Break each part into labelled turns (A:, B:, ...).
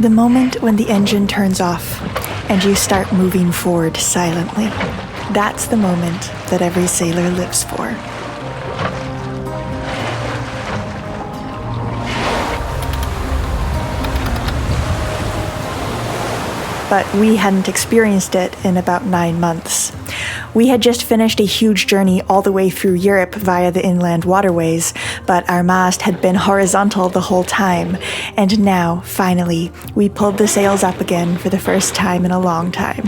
A: The moment when the engine turns off and you start moving forward silently, that's the moment that every sailor lives for. But we hadn't experienced it in about 9 months. We had just finished a huge journey all the way through Europe via the inland waterways, but our mast had been horizontal the whole time, and now, finally, we pulled the sails up again for the first time in a long time.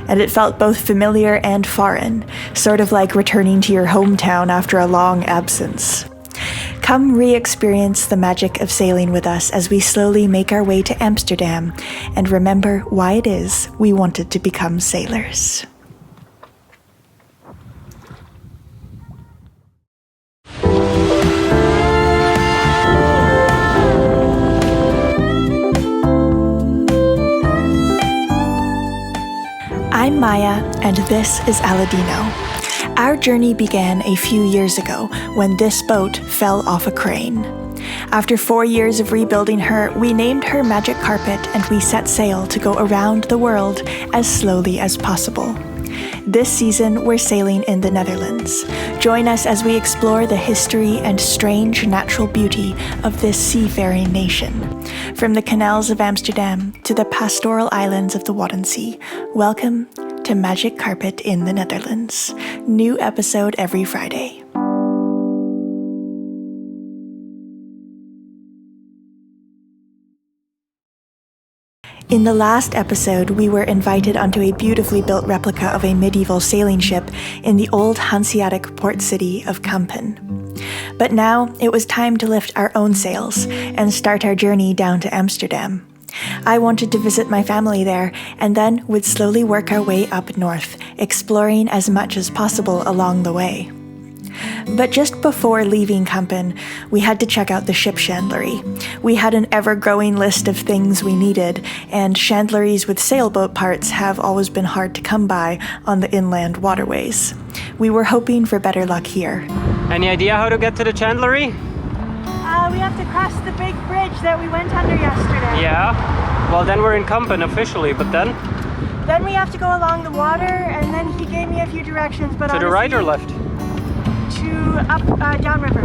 A: And it felt both familiar and foreign, sort of like returning to your hometown after a long absence. Come re-experience the magic of sailing with us as we slowly make our way to Amsterdam and remember why it is we wanted to become sailors. I'm Maya, and this is Aladino. Our journey began a few years ago when this boat fell off a crane. After 4 years of rebuilding her, we named her Magic Carpet and we set sail to go around the world as slowly as possible. This season, we're sailing in the Netherlands. Join us as we explore the history and strange natural beauty of this seafaring nation. From the canals of Amsterdam to the pastoral islands of the Waddenzee, welcome to Magic Carpet in the Netherlands. New episode every Friday. In the last episode, we were invited onto a beautifully built replica of a medieval sailing ship in the old Hanseatic port city of Kampen. But now it was time to lift our own sails and start our journey down to Amsterdam. I wanted to visit my family there and then would slowly work our way up north, exploring as much as possible along the way. But just before leaving Kampen, we had to check out the ship chandlery. We had an ever-growing list of things we needed, and chandleries with sailboat parts have always been hard to come by on the inland waterways. We were hoping for better luck here.
B: Any idea how to get to the chandlery?
A: We have to cross the big bridge that we went under yesterday.
B: Yeah? Well, then we're in Kampen officially, but then?
A: Then we have to go along the water, and then he gave me a few directions, but
B: to the right or left?
A: Downriver.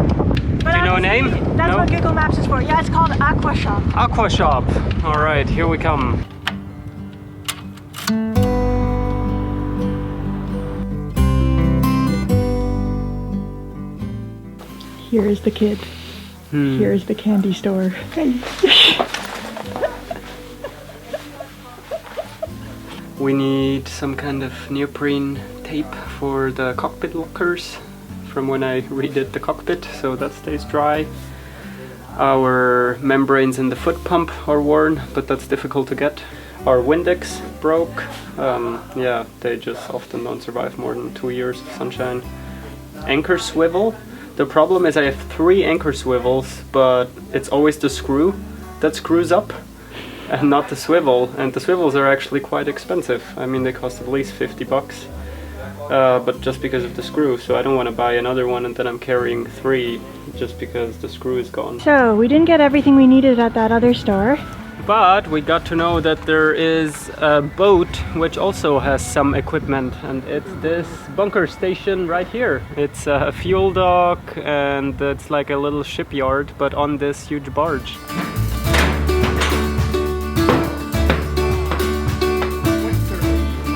B: Do you know a name?
A: That's
B: no?
A: what Google Maps is for. Yeah, it's called Aqua Shop.
B: Aqua Shop. All right, here we come.
A: Here is the kid. Here is the candy store.
B: We need some kind of neoprene tape for the cockpit lockers from when I redid the cockpit, so that stays dry. Our membranes in the foot pump are worn, but that's difficult to get. Our Windex broke. Yeah, they just often don't survive more than 2 years of sunshine. Anchor swivel. The problem is I have 3 anchor swivels, but it's always the screw that screws up and not the swivel, and the swivels are actually quite expensive. I mean, they cost at least 50 bucks. But just because of the screw, so I don't want to buy another one and then I'm carrying 3 just because the screw is gone.
A: So, we didn't get everything we needed at that other store.
B: But we got to know that there is a boat which also has some equipment, and it's this bunker station right here. It's a fuel dock and it's like a little shipyard, but on this huge barge.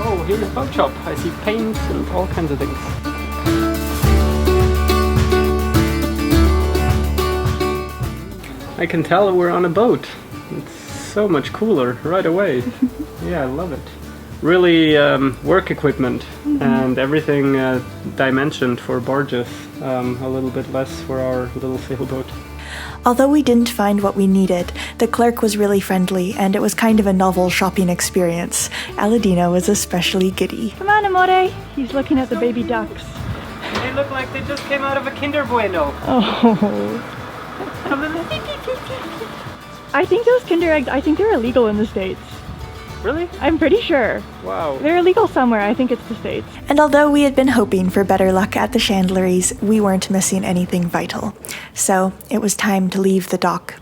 B: Oh, here's a boat shop. I see paints and all kinds of things. I can tell we're on a boat. It's so much cooler right away. Yeah, I love it. Really work equipment and everything dimensioned for barges. A little bit less for our little sailboat.
A: Although we didn't find what we needed, the clerk was really friendly and it was kind of a novel shopping experience. Aladino was especially giddy. Come on, amore. He's looking at the baby ducks.
B: They look like they just came out of a Kinder Bueno.
A: Oh. I think those Kinder eggs, I think they're illegal in the States.
B: Really?
A: I'm pretty sure.
B: Wow.
A: They're illegal somewhere, I think it's the States. And although we had been hoping for better luck at the chandleries, we weren't missing anything vital. So it was time to leave the dock.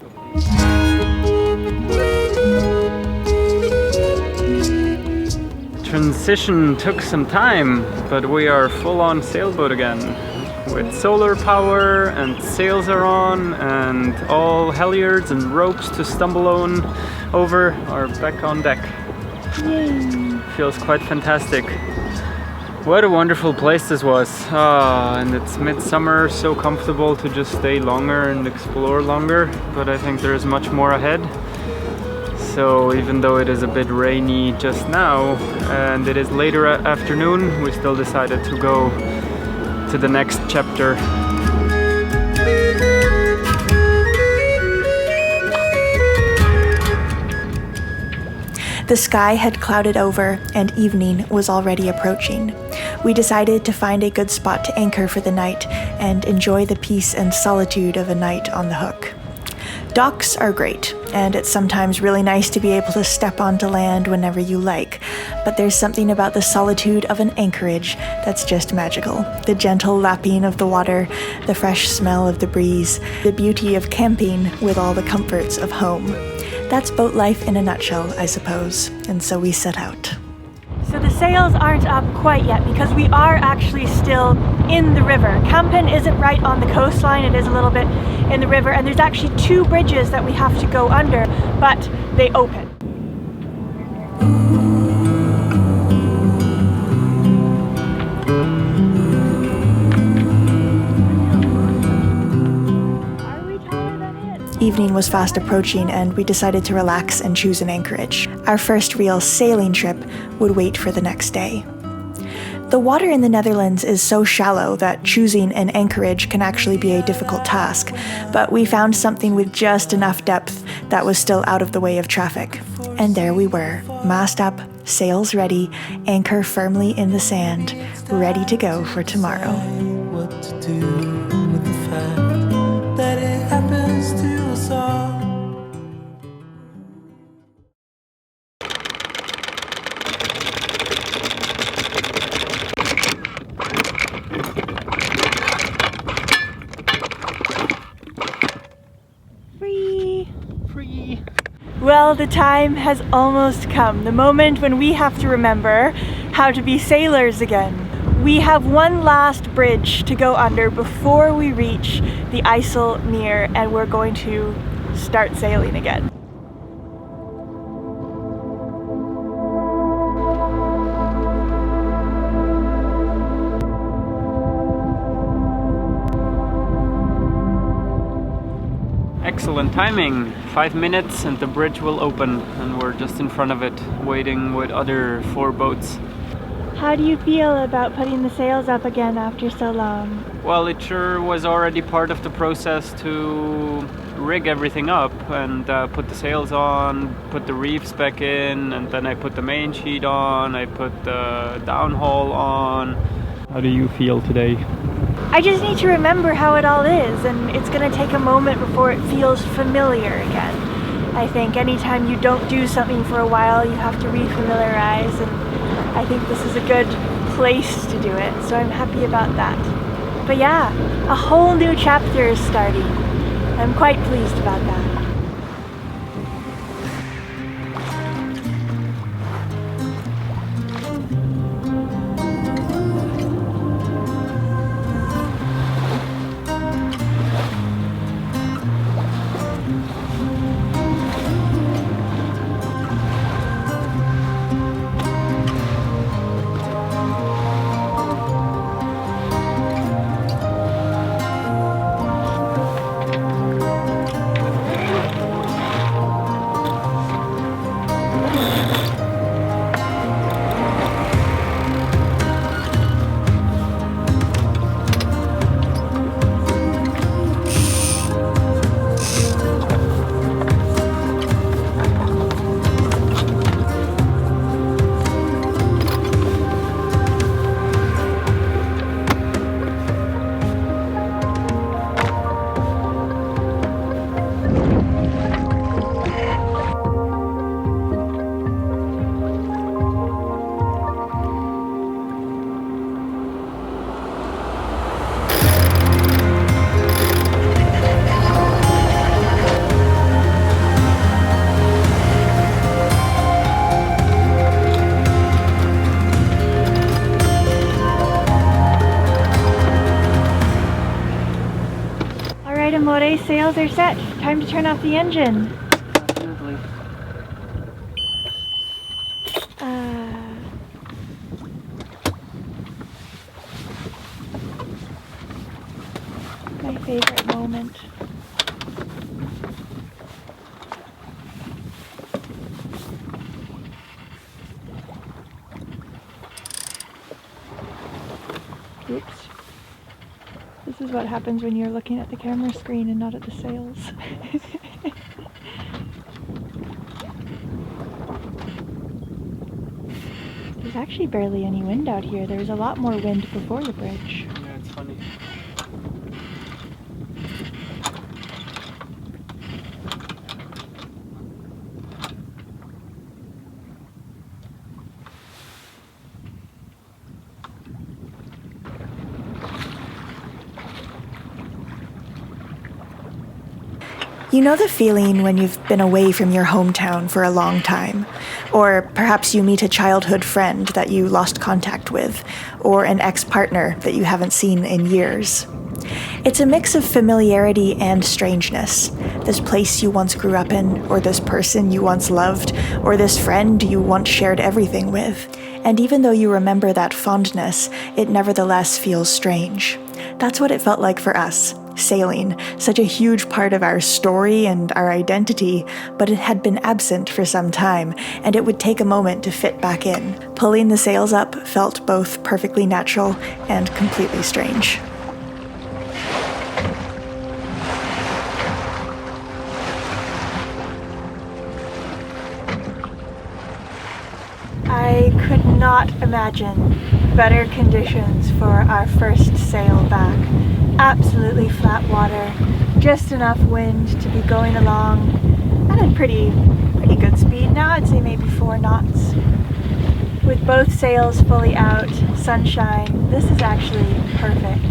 B: transition took some time, but we are full on sailboat again. With solar power and sails are on and all halyards and ropes to stumble on over are back on deck.
A: Yay!
B: Feels quite fantastic. What a wonderful place this was. And it's midsummer, so comfortable to just stay longer and explore longer, but I think there is much more ahead. So even though it is a bit rainy just now and it is later afternoon, we still decided to go to the next chapter.
A: The sky had clouded over and evening was already approaching. We decided to find a good spot to anchor for the night and enjoy the peace and solitude of a night on the hook. Docks are great, and it's sometimes really nice to be able to step onto land whenever you like, but there's something about the solitude of an anchorage that's just magical. The gentle lapping of the water, the fresh smell of the breeze, the beauty of camping with all the comforts of home. That's boat life in a nutshell, I suppose, and so we set out. So the sails aren't up quite yet because we are actually still in the river. Kampen isn't right on the coastline, it is a little bit in the river, and there's actually 2 bridges that we have to go under, but they open. Evening was fast approaching and we decided to relax and choose an anchorage. Our first real sailing trip would wait for the next day. The water in the Netherlands is so shallow that choosing an anchorage can actually be a difficult task, but we found something with just enough depth that was still out of the way of traffic. And there we were, mast up, sails ready, anchor firmly in the sand, ready to go for tomorrow.
C: What to do with the fact that it happens to us all.
B: Free!
A: Well, the time has almost come, the moment when we have to remember how to be sailors again. We have one last bridge to go under before we reach the IJsselmeer, and we're going to start sailing again.
B: Excellent timing. 5 minutes and the bridge will open, and we're just in front of it, waiting with other 4 boats.
A: How do you feel about putting the sails up again after so long?
B: Well, it sure was already part of the process to rig everything up and put the sails on, put the reefs back in, and then I put the main sheet on, I put the downhaul on. How do you feel today?
A: I just need to remember how it all is, and it's going to take a moment before it feels familiar again. I think anytime you don't do something for a while, you have to refamiliarize, and I think this is a good place to do it, so I'm happy about that. But yeah, a whole new chapter is starting. I'm quite pleased about that. Amore, sails are set. Time to turn off the engine.
B: Definitely.
A: My favorite moment. Oops. This is what happens when you're looking at the camera screen and not at the sails. There's actually barely any wind out here. There was a lot more wind before the bridge.
B: Yeah, it's funny.
A: You know the feeling when you've been away from your hometown for a long time, or perhaps you meet a childhood friend that you lost contact with, or an ex-partner that you haven't seen in years. It's a mix of familiarity and strangeness. This place you once grew up in, or this person you once loved, or this friend you once shared everything with. And even though you remember that fondness, it nevertheless feels strange. That's what it felt like for us. Sailing, such a huge part of our story and our identity, but it had been absent for some time, and it would take a moment to fit back in. Pulling the sails up felt both perfectly natural and completely strange. I could not imagine better conditions for our first sail back. Absolutely flat water, just enough wind to be going along at a pretty good speed now. I'd say maybe 4 knots. With both sails fully out, sunshine, this is actually perfect.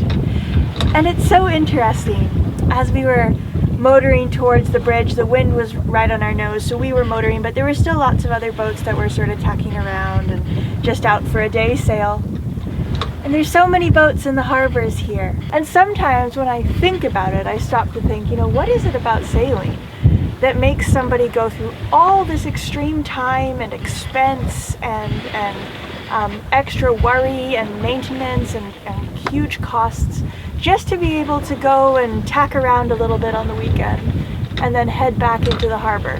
A: And it's so interesting. As we were motoring towards the bridge, the wind was right on our nose, so we were motoring, but there were still lots of other boats that were sort of tacking around and just out for a day sail. And there's so many boats in the harbors here. And sometimes when I think about it, I stop to think, what is it about sailing that makes somebody go through all this extreme time and expense and extra worry and maintenance and huge costs just to be able to go and tack around a little bit on the weekend and then head back into the harbor.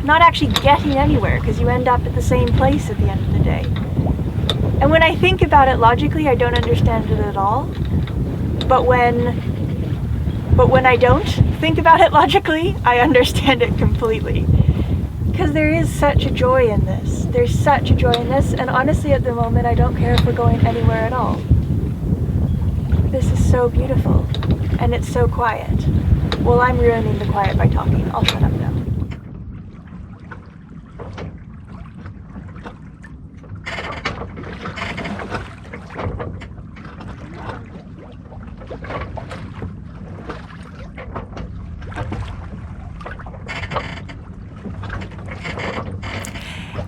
A: Not actually getting anywhere, because you end up at the same place at the end of the day. And when I think about it logically, I don't understand it at all. But when I don't think about it logically, I understand it completely. Because there is such a joy in this. There's such a joy in this, and honestly at the moment I don't care if we're going anywhere at all. This is so beautiful, and it's so quiet. Well, I'm ruining the quiet by talking. I'll shut up now.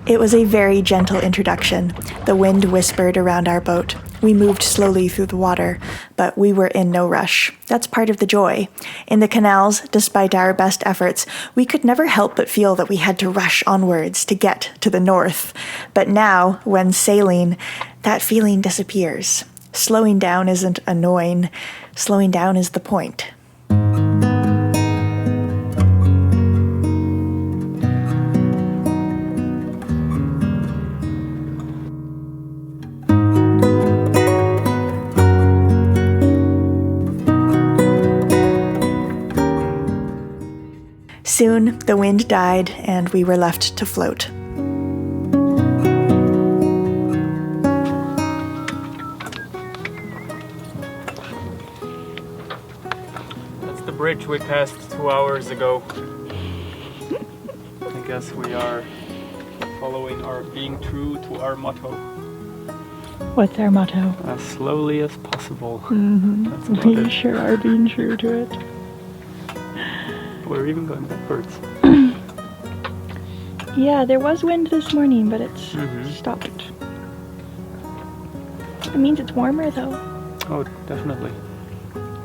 A: It was a very gentle introduction. The wind whispered around our boat. We moved slowly through the water, but we were in no rush. That's part of the joy. In the canals, despite our best efforts, we could never help but feel that we had to rush onwards to get to the north. But now, when sailing, that feeling disappears. Slowing down isn't annoying. Slowing down is the point. Soon, the wind died and we were left to float.
B: That's the bridge we passed 2 hours ago. I guess we are following our being true to our motto.
A: What's our motto?
B: As slowly as possible.
A: That's we sure are being true to it.
B: We're even going backwards.
A: Yeah, there was wind this morning, but it's stopped. It means it's warmer though.
B: Oh, definitely.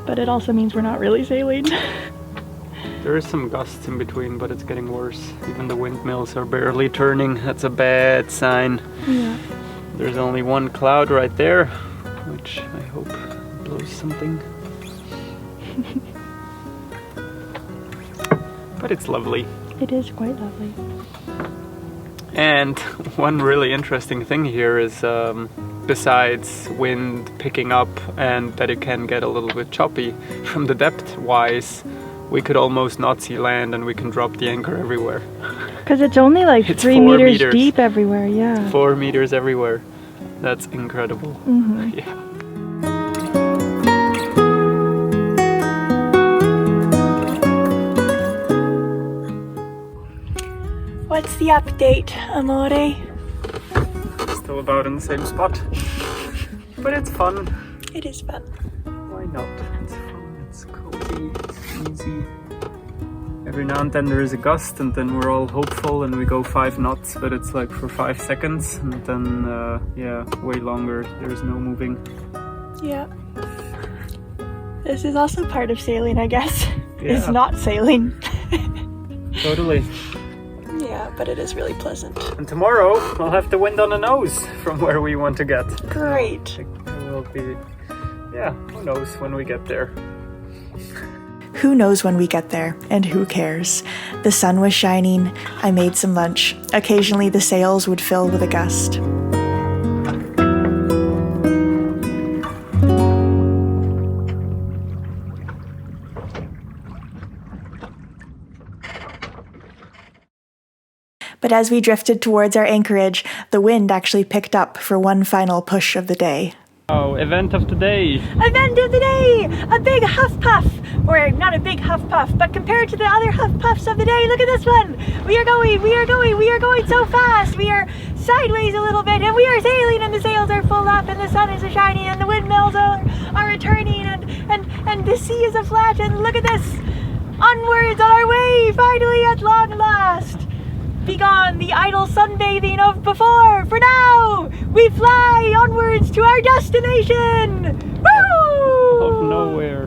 A: but it also means we're not really sailing.
B: There is some gusts in between, but it's getting worse. Even the windmills are barely turning. That's a bad sign.
A: Yeah.
B: There's only one cloud right there, which I hope blows something. But it's lovely.
A: It is quite lovely.
B: And one really interesting thing here is, besides wind picking up and that it can get a little bit choppy, from the depth wise, we could almost not see land and we can drop the anchor everywhere.
A: Because it's only like
B: It's
A: 3
B: 4
A: meters
B: meters.
A: deep everywhere, yeah.
B: 4 meters everywhere. That's incredible.
A: Mm-hmm.
B: Yeah.
A: What's the update, amore?
B: Still about in the same spot. But it's fun.
A: It is fun.
B: Why not? It's fun, it's cozy, it's easy. Every now and then there is a gust and then we're all hopeful and we go 5 knots, but it's like for 5 seconds and then, yeah, way longer. There's no moving.
A: Yeah. This is also part of sailing, I guess. It's
B: Yeah.
A: not sailing.
B: Totally.
A: Yeah, but it is really pleasant.
B: And tomorrow we'll have the wind on the nose from where we want to get.
A: Great.
B: It will be, yeah, who knows when we get there.
A: Who knows when we get there, and who cares? The sun was shining, I made some lunch. Occasionally the sails would fill with a gust. But as we drifted towards our anchorage, the wind actually picked up for one final push of the day.
B: Oh, event of the day!
A: Event of the day! A big huff puff! Or not a big huff puff, but compared to the other huff puffs of the day, look at this one! We are going so fast! We are sideways a little bit, and we are sailing, and the sails are full up, and the sun is shining, and the windmills are returning, and the sea is aflat, and look at this! Onwards on our way, finally at long last! Begone the idle sunbathing of before! For now, we fly onwards to our destination! Woo!
B: Of nowhere.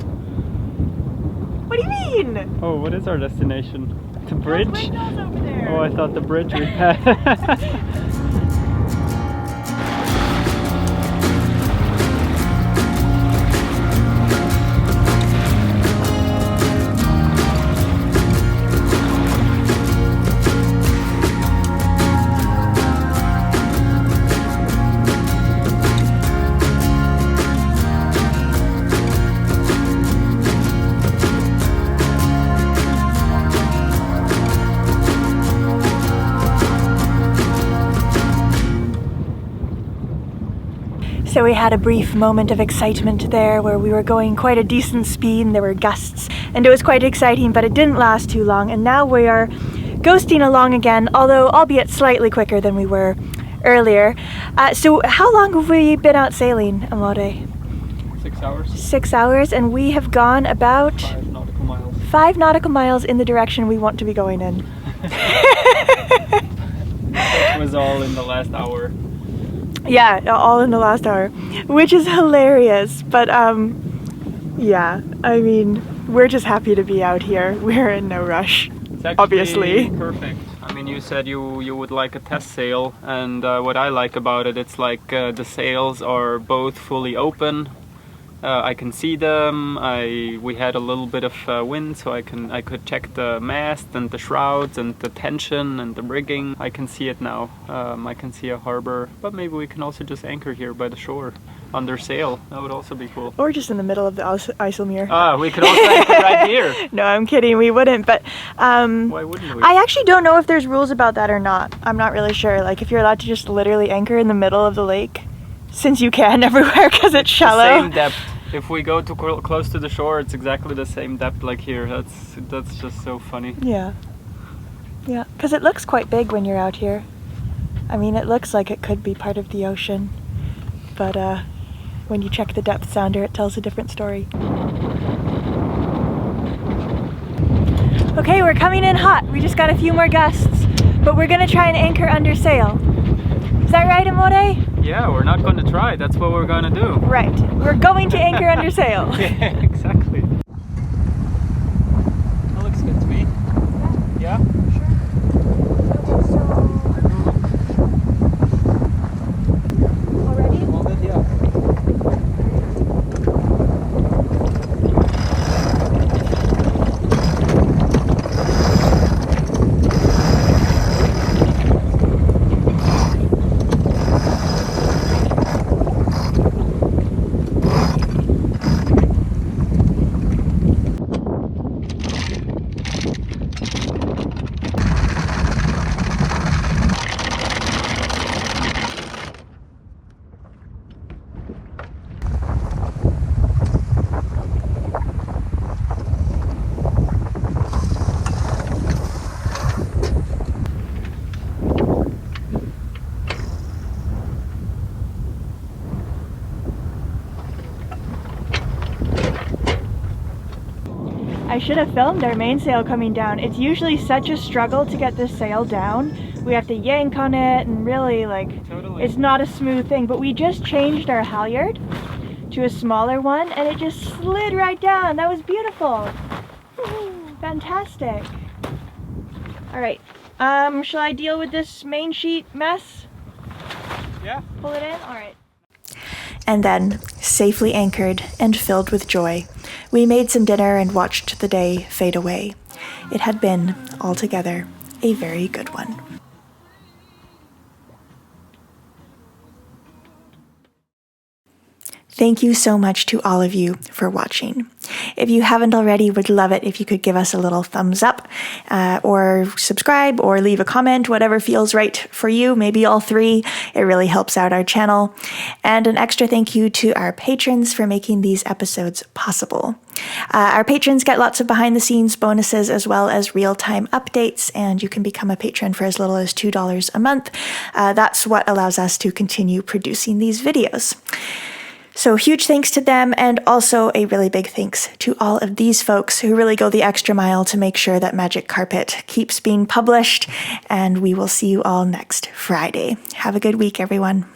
A: What do you mean?
B: Oh, what is our destination? The bridge?
A: Windmills over there.
B: Oh, I thought the bridge we passed.
A: So we had a brief moment of excitement there where we were going quite a decent speed and there were gusts and it was quite exciting, but it didn't last too long, and now we are ghosting along again, although albeit slightly quicker than we were earlier. So how long have we been out sailing, Amore?
B: 6 hours.
A: 6 hours, and we have gone about
B: 5 nautical miles.
A: 5 nautical miles in the direction we want to be going in.
B: It was all in the last hour.
A: Yeah, all in the last hour, which is hilarious. But yeah, I mean, we're just happy to be out here. We're in no rush,
B: It's actually
A: obviously.
B: perfect. I mean, you said you would like a test sail, and what I like about it, it's like the sails are both fully open. I can see them. We had a little bit of wind, so I could check the mast and the shrouds and the tension and the rigging. I can see it now. I can see a harbor, but maybe we can also just anchor here by the shore under sail. That would also be cool.
A: Or just in the middle of the IJsselmeer.
B: We could also anchor right here.
A: No, I'm kidding. We wouldn't. But
B: Why wouldn't we?
A: I actually don't know if there's rules about that or not. I'm not really sure. Like if you're allowed to just literally anchor in the middle of the lake, since you can everywhere because it's shallow.
B: Same depth. If we go too close to the shore, it's exactly the same depth like here. That's just so funny.
A: Yeah. Yeah, because it looks quite big when you're out here. I mean, it looks like it could be part of the ocean, but when you check the depth sounder, it tells a different story. Okay, we're coming in hot. We just got a few more gusts, but we're gonna try and anchor under sail. Is that right, Amore?
B: Yeah, we're not going to try. That's what we're going to do.
A: Right. We're going to anchor under sail.
B: Yeah, exactly.
A: I should have filmed our mainsail coming down. It's usually such a struggle to get this sail down. We have to yank on it and really
B: Totally.
A: it's not a smooth thing, but we just changed our halyard to a smaller one and it just slid right down. That was beautiful. Woo, fantastic. All right, shall I deal with this main sheet mess?
B: Yeah.
A: Pull it in? All right.
D: And then, safely anchored and filled with joy, we made some dinner and watched the day fade away. It had been, altogether, a very good one. Thank you so much to all of you for watching. If you haven't already, would love it if you could give us a little thumbs up, or subscribe, or leave a comment, whatever feels right for you, maybe all three. It really helps out our channel. And an extra thank you to our patrons for making these episodes possible. Our patrons get lots of behind-the-scenes bonuses as well as real-time updates, and you can become a patron for as little as $2 a month. That's what allows us to continue producing these videos. So huge thanks to them, and also a really big thanks to all of these folks who really go the extra mile to make sure that Magic Carpet keeps being published, and we will see you all next Friday. Have a good week, everyone.